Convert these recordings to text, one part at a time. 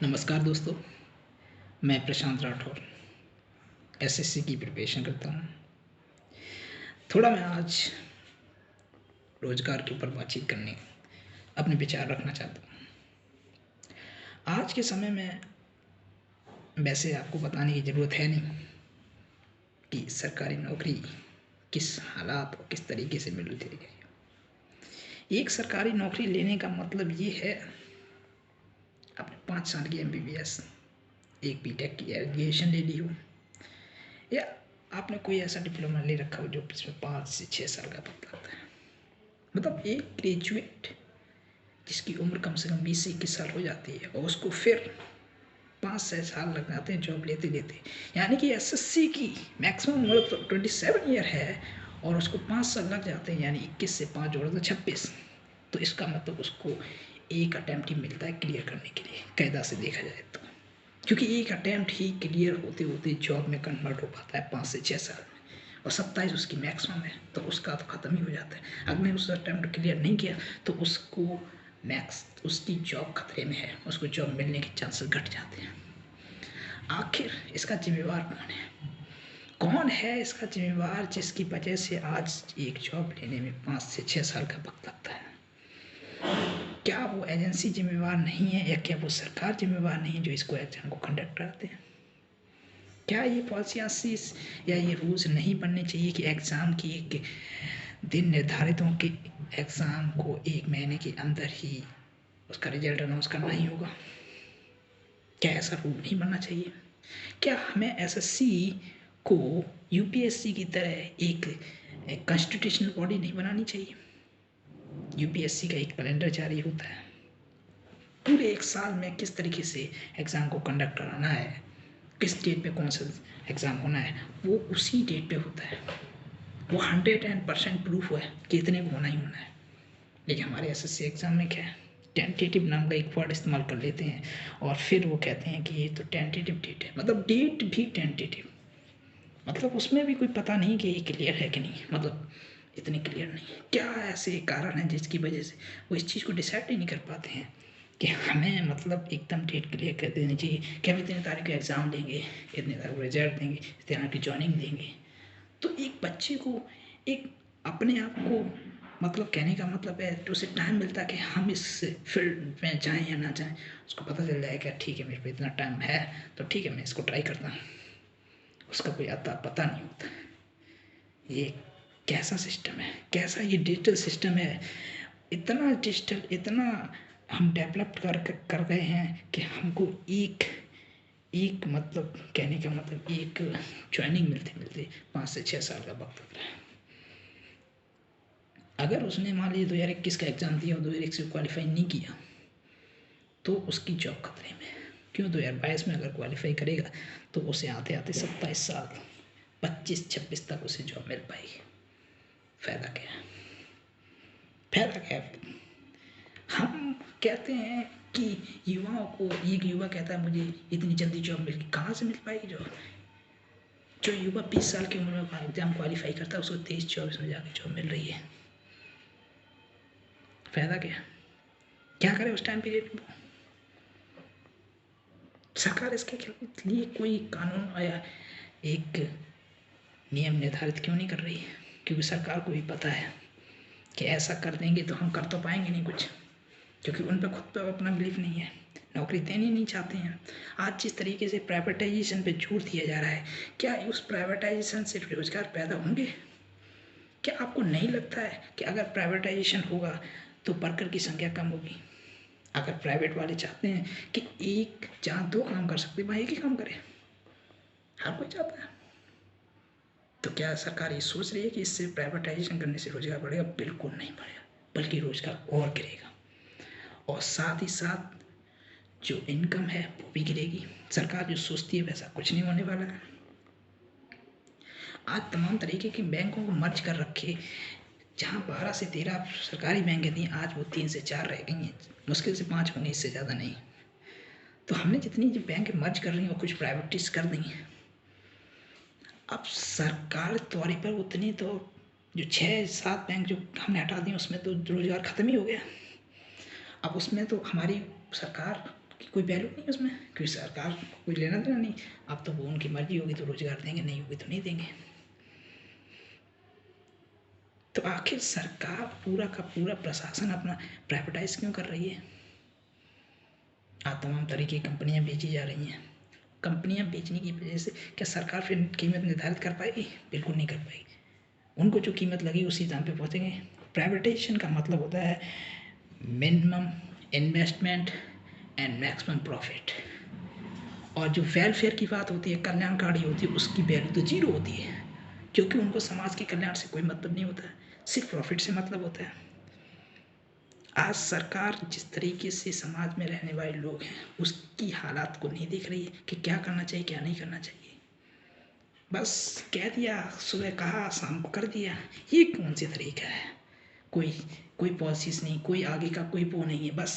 नमस्कार दोस्तों, मैं प्रशांत राठौर एसएससी की प्रिपरेशन करता हूँ। थोड़ा मैं आज रोज़गार के ऊपर बातचीत करने अपने विचार रखना चाहता हूँ। आज के समय में वैसे आपको बताने की ज़रूरत है नहीं कि सरकारी नौकरी किस हालात और किस तरीके से मिल रही है। एक सरकारी नौकरी लेने का मतलब ये है आपने 5 साल की MBBS, एक BTech की ग्रेजुएशन ले ली हो, या आपने कोई ऐसा डिप्लोमा ले रखा हो जो इसमें 5 से 6 साल का वक्त लगता है। मतलब एक ग्रेजुएट जिसकी उम्र कम से कम 20 से 21 साल हो जाती है और उसको फिर 5 से 6 साल लग जाते हैं जॉब लेते लेते। यानी कि SSC की मैक्सिमम उम्र तो 27 ईयर है और उसको 5 साल लग जाते हैं, यानी 21 से 5 जोड़ो तो 26। तो इसका मतलब उसको एक अटैम्प्ट ही मिलता है क्लियर करने के लिए, कायदा से देखा जाए तो। क्योंकि एक अटैम्प्ट ही क्लियर होते होते जॉब में कन्वर्ट हो पाता है 5 से 6 साल में, और 27 उसकी मैक्सिमम है, तो उसका तो ख़त्म ही हो जाता है। अगर उस अटैम्प्ट क्लियर नहीं किया तो उसको उसकी जॉब खतरे में है, उसको जॉब मिलने के चांसेस घट जाते हैं। आखिर इसका जिम्मेवार कौन है इसका जिम्मेवार जिसकी वजह से आज एक जॉब लेने में 5 से 6 साल का वक्त लगता है? क्या वो एजेंसी जिम्मेवार नहीं है, या क्या वो सरकार जिम्मेवार नहीं है जो इसको एग्जाम को कंडक्ट कराते हैं? क्या ये पॉलिसियाँ या ये रूल्स नहीं बनने चाहिए कि एग्ज़ाम की एक दिन निर्धारित हो कि एग्ज़ाम को 1 महीने के अंदर ही उसका रिजल्ट अनाउंस करना ही होगा? क्या ऐसा रूल नहीं बनना चाहिए? क्या हमें SSC को UPSC की तरह एक कॉन्स्टिट्यूशनल बॉडी नहीं बनानी चाहिए? UPSC का एक कैलेंडर जारी होता है, पूरे एक साल में किस तरीके से एग्ज़ाम को कंडक्ट कराना है, किस डेट पे कौन सा एग्ज़ाम होना है, वो उसी डेट पे होता है। वो 100% प्रूफ है कि इतने को होना ही होना है। लेकिन हमारे SSC एग्ज़ाम में क्या है, टेंटेटिव नाम का एक वर्ड इस्तेमाल कर लेते हैं और फिर वो कहते हैं कि ये तो टेंटेटिव डेट है। मतलब डेट भी टेंटेटिव, मतलब उसमें भी कोई पता नहीं कि ये क्लियर है कि नहीं, मतलब इतने क्लियर नहीं है। क्या ऐसे कारण है जिसकी वजह से वो इस चीज़ को डिसाइड ही नहीं कर पाते हैं कि हमें मतलब एकदम डेट क्लियर कर देनी चाहिए कि हम इतने तारीख को एग्ज़ाम देंगे, इतने तारीख को रिजल्ट देंगे, इतने तारीख की जॉइनिंग देंगे। तो एक बच्चे को एक अपने आप को मतलब कहने का मतलब है तो उसे टाइम मिलता है कि हम इस फील्ड में जाएं या ना जाएं। उसको पता चल जाएगा ठीक है मेरे पे इतना टाइम है तो ठीक है मैं इसको ट्राई करता हूँ। उसका कोई आता पता नहीं होता। ये कैसा सिस्टम है, कैसा ये डिजिटल सिस्टम है। इतना डिजिटल, इतना हम डेवलप कर गए हैं कि हमको एक एक मतलब कहने का मतलब एक ज्वाइनिंग मिलते मिलते 5 से 6 साल का वक्त लग रहा है। अगर उसने मान लीजिए 2021 का एग्ज़ाम दिया और 2021 से क्वालिफाई नहीं किया तो उसकी जॉब खतरे में है। क्यों? 2022 में अगर क्वालिफाई करेगा तो उसे आते आते 27 साल 25-26 तक उसे जॉब मिल पाएगी। फ़ायदा क्या है? फ़ायदा क्या है? हम कहते हैं कि युवाओं को, एक युवा कहता है मुझे इतनी जल्दी जॉब मिल गई, कहाँ से मिल पाएगी जॉब? जो युवा 20 साल की उम्र में एग्जाम क्वालिफाई करता है उसको 23-24 में जाके जॉब मिल रही है। फ़ायदा क्या करे उस टाइम पीरियड में? सरकार इसके लिए कोई कानून या एक नियम निर्धारित क्यों नहीं कर रही है? क्योंकि सरकार को भी पता है कि ऐसा कर देंगे तो हम कर तो पाएंगे नहीं कुछ, क्योंकि उन पर खुद पर अपना बिलीफ नहीं है, नौकरी देनी नहीं चाहते हैं। आज जिस तरीके से प्राइवेटाइजेशन पे जोर दिया जा रहा है, क्या उस प्राइवेटाइजेशन से रोजगार पैदा होंगे? क्या आपको नहीं लगता है कि अगर प्राइवेटाइजेशन होगा तो वर्कर की संख्या कम होगी? अगर प्राइवेट वाले चाहते हैं कि एक जहाँ 2 काम कर सकते वहाँ एक ही काम करें, हर कोई चाहता है। तो क्या सरकार ये सोच रही है कि इससे प्राइवेटाइजेशन करने से रोजगार बढ़ेगा? बिल्कुल नहीं बढ़ेगा, बल्कि रोजगार और गिरेगा, और साथ ही साथ जो इनकम है वो भी गिरेगी। सरकार जो सोचती है वैसा कुछ नहीं होने वाला है। आज तमाम तरीके के बैंकों को मर्ज कर रखे, जहाँ 12 से 13 सरकारी बैंकें थी आज वो 3 से 4 रह गई हैं, मुश्किल से 5 होंगे, इससे ज़्यादा नहीं। तो हमने जितनी जो बैंक मर्ज कर रही हैं और कुछ प्राइवेटाइज कर दी हैं, अब सरकार तौर पर उतनी तो जो 6-7 बैंक जो हमने हटा दी उसमें तो रोजगार ख़त्म ही हो गया। अब उसमें तो हमारी सरकार की कोई वैल्यू नहीं उसमें, क्योंकि सरकार को कोई लेना देना नहीं। अब तो वो उनकी मर्जी होगी तो रोजगार देंगे, नहीं होगी तो नहीं देंगे। तो आखिर सरकार पूरा का पूरा प्रशासन अपना प्राइवेटाइज क्यों कर रही है? तमाम तरीके की कंपनियां बेची जा रही हैं। कंपनियां बेचने की वजह से क्या सरकार फिर कीमत निर्धारित कर पाएगी? बिल्कुल नहीं कर पाएगी। उनको जो कीमत लगी उसी दाम पे पहुंचेंगे। प्राइवेटाइजेशन का मतलब होता है minimum investment and maximum profit. और जो वेलफेयर की बात होती है, कल्याणकारी होती है, उसकी वैल्यू तो जीरो होती है, क्योंकि उनको समाज के कल्याण से कोई मतलब नहीं होता है, सिर्फ प्रॉफिट से मतलब होता है। आज सरकार जिस तरीके से समाज में रहने वाले लोग हैं उसकी हालात को नहीं देख रही है कि क्या करना चाहिए क्या नहीं करना चाहिए। बस कह दिया, सुबह कहा, शाम को कर दिया। ये कौन सी तरीका है? कोई कोई पॉलिसीज नहीं, कोई आगे का कोई वो नहीं है। बस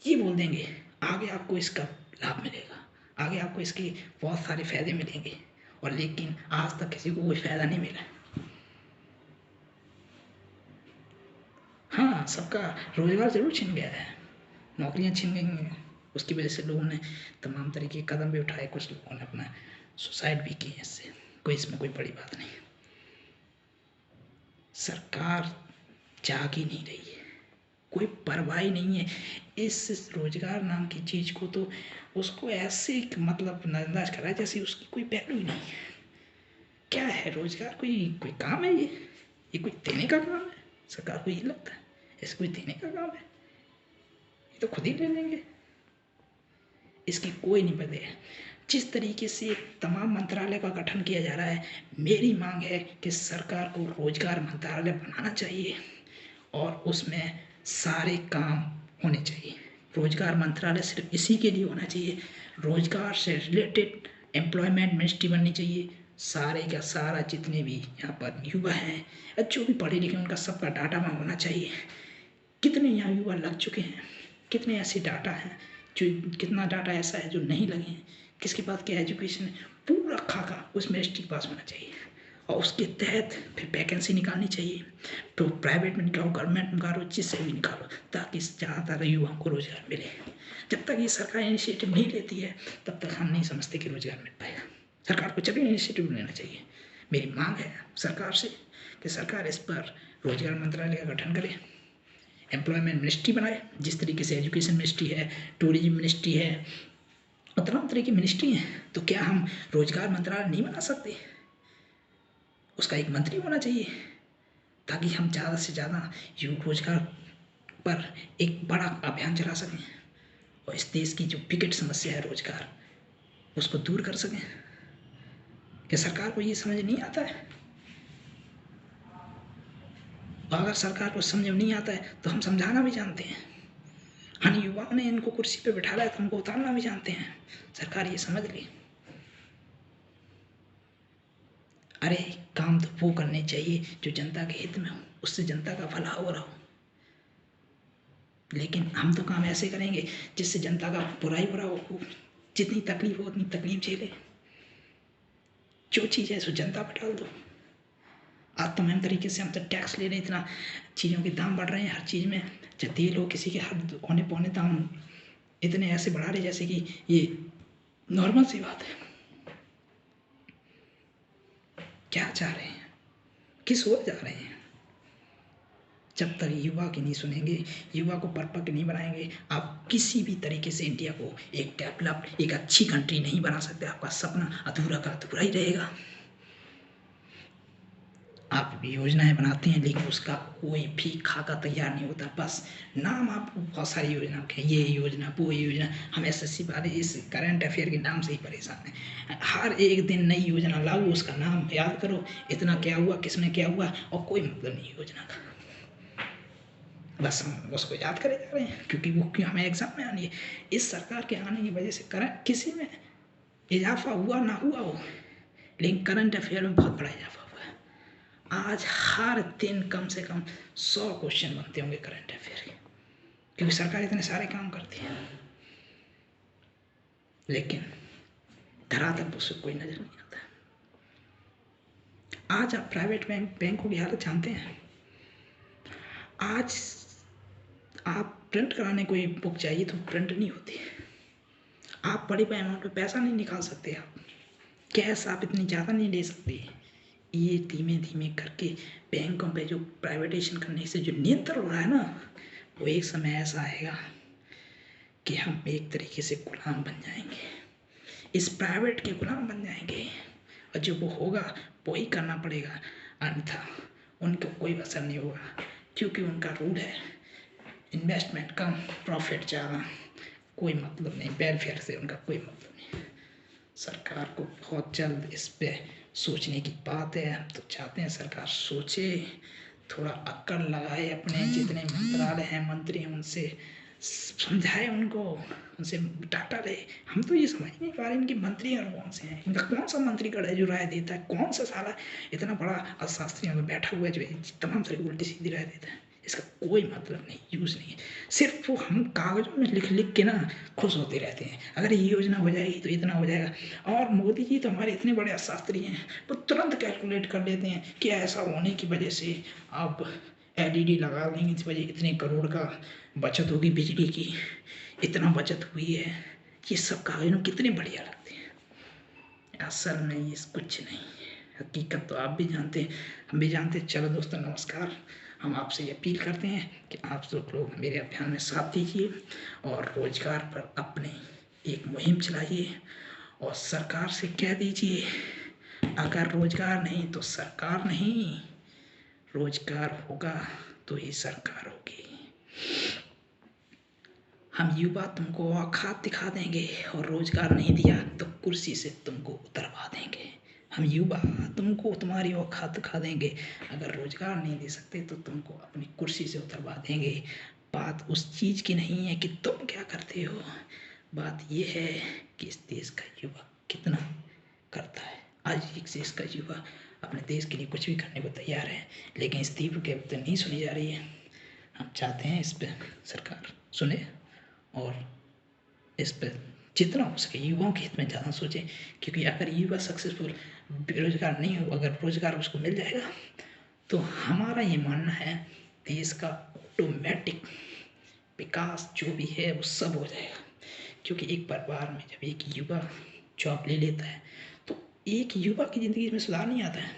ये बोल देंगे आगे आपको इसका लाभ मिलेगा, आगे आपको इसके बहुत सारे फायदे मिलेंगे, और लेकिन आज तक किसी को कोई फायदा नहीं मिला। हाँ, सबका रोजगार जरूर छिन गया है, नौकरियां छिन गई हैं। उसकी वजह से लोगों ने तमाम तरीके के कदम भी उठाए, कुछ लोगों ने अपना सुसाइड भी की है। इससे इसमें कोई बड़ी बात नहीं। सरकार जाग ही नहीं रही है, कोई परवाह ही नहीं है इस रोजगार नाम की चीज को। तो उसको ऐसे मतलब नजरअंदाज करा जैसे उसकी कोई वैल्यू ही नहीं है। क्या है रोजगार? कोई कोई काम है ये कोई देने का काम है? सरकार को ये लगता है ऐसे कोई देने का काम है? ये तो खुद ही ले लेंगे, इसकी कोई नहीं बदले। जिस तरीके से तमाम मंत्रालय का गठन किया जा रहा है, मेरी मांग है कि सरकार को रोजगार मंत्रालय बनाना चाहिए और उसमें सारे काम होने चाहिए। रोजगार मंत्रालय सिर्फ इसी के लिए होना चाहिए, रोजगार से रिलेटेड एम्प्लॉयमेंट मिनिस्ट्री बननी चाहिए। सारे का सारा जितने भी यहाँ पर युवा हैं, जो भी पढ़े लिखे, उनका सबका डाटा वहाँ होना चाहिए। कितने यहाँ युवा लग चुके हैं, कितने ऐसे डाटा हैं जो, कितना डाटा ऐसा है जो नहीं लगे हैं, किसके पास क्या एजुकेशन है, पूरा खाका उस मिनिस्ट्री के पास होना चाहिए। और उसके तहत फिर वैकेंसी निकालनी चाहिए। तो प्राइवेट में निकालो, गवर्नमेंट में निकालो, जिससे भी निकालो, ताकि ज़्यादातर युवाओं को रोजगार मिले। जब तक ये सरकार इनिशिएटिव नहीं लेती है तब तक हम नहीं समझते कि रोजगार मिल पाएगा। सरकार को जब इनिशिएटिव लेना चाहिए। मेरी मांग है सरकार से कि सरकार इस पर रोजगार मंत्रालय का गठन करे, एम्प्लॉयमेंट मिनिस्ट्री बनाए, जिस तरीके से एजुकेशन मिनिस्ट्री है, टूरिज्म मिनिस्ट्री है, और तमाम तरह की मिनिस्ट्री है। तो क्या हम रोजगार मंत्रालय नहीं बना सकते? उसका एक मंत्री होना चाहिए, ताकि हम ज़्यादा से ज़्यादा युवा रोजगार पर एक बड़ा अभियान चला सकें और इस देश की जो विकट समस्या है रोजगार, उसको दूर कर सकें। क्या सरकार को ये समझ नहीं आता है? और अगर सरकार को समझ नहीं आता है तो हम समझाना भी जानते हैं। हम युवाओं ने इनको कुर्सी पे बिठाया है तो हमको उतारना भी जानते हैं। सरकार ये समझ ले। अरे काम तो वो करने चाहिए जो जनता के हित में हो, उससे जनता का भला हो रहा हो। लेकिन हम तो काम ऐसे करेंगे जिससे जनता का बुरा ही बुरा हो, जितनी तकलीफ हो उतनी तकलीफ झेले। जो चीज़ है सो जनता पर डाल दो। आज तमाम तरीके से हम तो टैक्स ले रहे हैं, इतना चीज़ों के दाम बढ़ रहे हैं हर चीज़ में। चाहे तेल हो, किसी के हर औने पौने दाम इतने ऐसे बढ़ा रहे जैसे कि ये नॉर्मल सी बात है। क्या चाह रहे हैं, किस ओर जा रहे हैं? जब तक युवा की नहीं सुनेंगे, युवा को परिपक्व नहीं बनाएंगे, आप किसी भी तरीके से इंडिया को एक डेवलप, एक अच्छी कंट्री नहीं बना सकते। आपका सपना अधूरा का अधूरा ही रहेगा। आप योजनाएं बनाते हैं लेकिन उसका कोई भी खाका तैयार नहीं होता। बस नाम आपको बहुत सारी योजना के, ये योजना वो योजना। हम एसएससी वाले इस करंट अफेयर के नाम से ही परेशान हैं। हर एक दिन नई योजना लाओ, उसका नाम याद करो, इतना क्या हुआ, किसमें क्या हुआ, और कोई मतलब नहीं योजना का। बस हम उसको याद करे जा रहे हैं क्योंकि वो क्यों हमें एग्जाम में आनी है। इस सरकार के आने की वजह से करंट किसी में इजाफा हुआ ना हुआ हो, लेकिन करंट अफेयर में बहुत बड़ा इजाफा हुआ है। आज हर दिन कम से कम 100 क्वेश्चन बनते होंगे करंट अफेयर के, क्योंकि सरकार इतने सारे काम करती है। लेकिन धरातल पर उससे कोई नजर नहीं आता। आज आप प्राइवेट बैंकों की हालत जानते हैं। आज आप प्रिंट कराने कोई बुक चाहिए तो प्रिंट नहीं होती है। बड़े पैमाने पे पैसा नहीं निकाल सकते, आप कैश आप इतनी ज़्यादा नहीं ले सकते। ये धीमे धीमे करके बैंकों पे जो प्राइवेटाइजेशन करने से जो नियंत्रण हो रहा है ना, वो एक समय ऐसा आएगा कि हम एक तरीके से गुलाम बन जाएंगे, इस प्राइवेट के गुलाम बन जाएंगे। और जो वो होगा वो ही करना पड़ेगा, अन्यथा उनको कोई असर नहीं होगा, क्योंकि उनका रूल है इन्वेस्टमेंट कम प्रॉफिट ज़्यादा, कोई मतलब नहीं, वेलफेयर से उनका कोई मतलब नहीं। सरकार को बहुत जल्द इस पे सोचने की बात है। हम तो चाहते हैं सरकार सोचे, थोड़ा अक्ल लगाए, अपने जितने मंत्रालय हैं मंत्री हैं उनसे समझाए, उनको उनसे डाटा ले। हम तो ये समझ नहीं पा रहे इनके मंत्री और कौन से हैं, इनका कौन सा मंत्रीगण है जो राय देता है, कौन सा साला इतना बड़ा अशास्त्री में बैठा हुआ है जो तमाम तरह की उल्टी सीधी राय देता है। इसका कोई मतलब नहीं, यूज़ नहीं है, सिर्फ वो हम कागजों में लिख लिख के ना खुश होते रहते हैं, अगर ये योजना हो जाएगी तो इतना हो जाएगा। और मोदी जी तो हमारे इतने बड़े शास्त्री हैं, वो तुरंत कैलकुलेट कर लेते हैं कि ऐसा होने की वजह से आप एलईडी लगा लेंगे, इस वजह इतने करोड़ का बचत होगी बिजली की, इतना बचत हुई है। ये सब कागज में कितने बढ़िया लगते हैं, असल में ये कुछ नहीं है। हकीकत तो आप भी जानते हैं, हम भी जानते हैं। चलो दोस्तों नमस्कार, हम आपसे ये अपील करते हैं कि आप सब लोग मेरे अभियान में साथ दीजिए और रोजगार पर अपने एक मुहिम चलाइए, और सरकार से कह दीजिए अगर रोजगार नहीं तो सरकार नहीं, रोजगार होगा तो ही सरकार होगी। हम युवा तुमको औकात दिखा देंगे, और रोजगार नहीं दिया तो कुर्सी से तुमको उतरवा देंगे। हम युवा तुमको तुम्हारी औकात दिखा देंगे, अगर रोजगार नहीं दे सकते तो तुमको अपनी कुर्सी से उतरवा देंगे। बात उस चीज़ की नहीं है कि तुम क्या करते हो, बात ये है कि इस देश का युवा कितना करता है। आज एक देश का युवा अपने देश के लिए कुछ भी करने को तैयार है, लेकिन इस तीव्र के तो नहीं सुनी जा रही है। हम चाहते हैं इस पर सरकार सुने और इस पर जितना हो सके युवाओं के हित में ज़्यादा सोचें, क्योंकि अगर युवा सक्सेसफुल बेरोजगार नहीं हो, अगर रोजगार उसको मिल जाएगा तो हमारा ये मानना है देश का ऑटोमेटिक विकास जो भी है वो सब हो जाएगा। क्योंकि एक परिवार में जब एक युवा जॉब ले लेता है तो एक युवा की ज़िंदगी में सुधार नहीं आता है,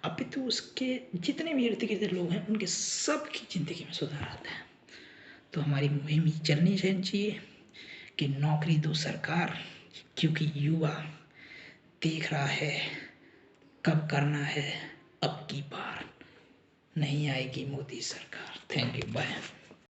अभी तो उसके जितने भी इर्द गिर्द लोग हैं उनके सब की ज़िंदगी में सुधार आता है। तो हमारी मुहिम ही चलनी चाहिए कि नौकरी दो सरकार, क्योंकि युवा देख रहा है कब करना है, अब की बार नहीं आएगी मोदी सरकार। Thank you, bye.